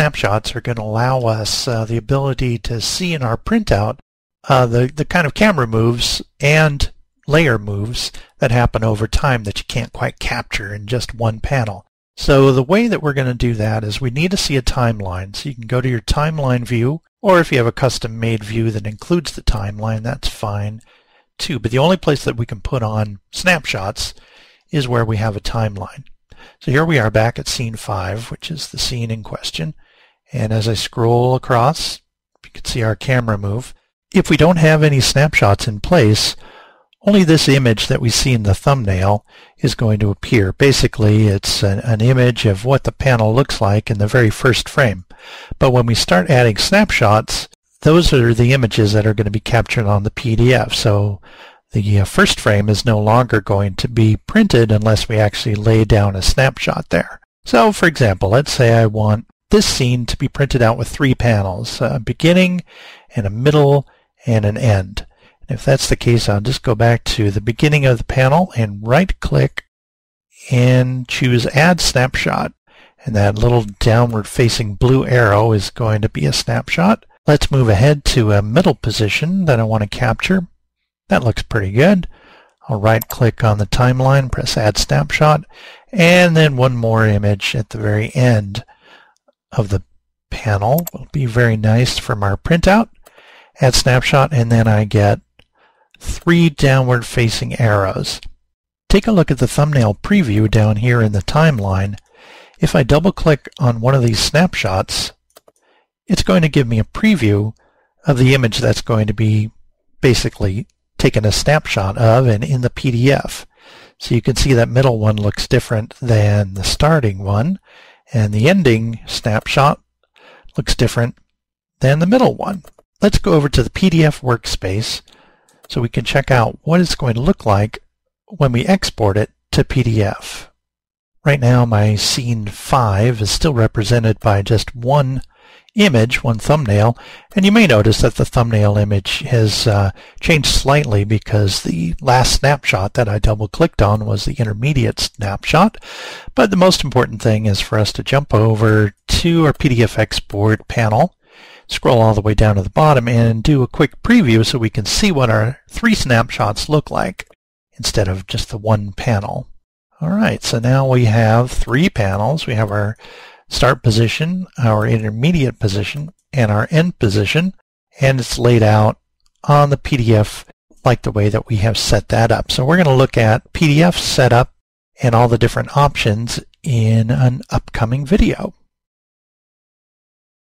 snapshots are going to allow us the ability to see in our printout the kind of camera moves and layer moves that happen over time that you can't quite capture in just one panel. So the way that we're going to do that is we need to see a timeline. So you can go to your timeline view, or if you have a custom-made view that includes the timeline, that's fine too. But the only place that we can put on snapshots is where we have a timeline. So here we are back at scene 5, which is the scene in question. And as I scroll across, you can see our camera move. If we don't have any snapshots in place, only this image that we see in the thumbnail is going to appear. Basically, it's an image of what the panel looks like in the very first frame. But when we start adding snapshots, those are the images that are going to be captured on the PDF. So the first frame is no longer going to be printed unless we actually lay down a snapshot there. So, for example, let's say I want this scene to be printed out with 3 panels, a beginning and a middle and an end. If that's the case, I'll just go back to the beginning of the panel and right-click and choose Add Snapshot. And that little downward-facing blue arrow is going to be a snapshot. Let's move ahead to a middle position that I want to capture. That looks pretty good. I'll right-click on the timeline, press Add Snapshot, and then one more image at the very end of the panel. Will be very nice from our printout. Add Snapshot, and then I get 3 downward-facing arrows. Take a look at the thumbnail preview down here in the timeline. If I double-click on one of these snapshots, it's going to give me a preview of the image that's going to be basically taken a snapshot of and in the PDF. So you can see that middle one looks different than the starting one, and the ending snapshot looks different than the middle one. Let's go over to the PDF workspace so we can check out what it's going to look like when we export it to PDF. Right now my scene 5 is still represented by just one image, one thumbnail, and you may notice that the thumbnail image has changed slightly because the last snapshot that I double-clicked on was the intermediate snapshot. But the most important thing is for us to jump over to our PDF export panel, scroll all the way down to the bottom, and do a quick preview so we can see what our 3 snapshots look like instead of just the one panel. Alright, so now we have 3 panels. We have our start position, our intermediate position, and our end position, and it's laid out on the PDF like the way that we have set that up. So we're going to look at PDF setup and all the different options in an upcoming video.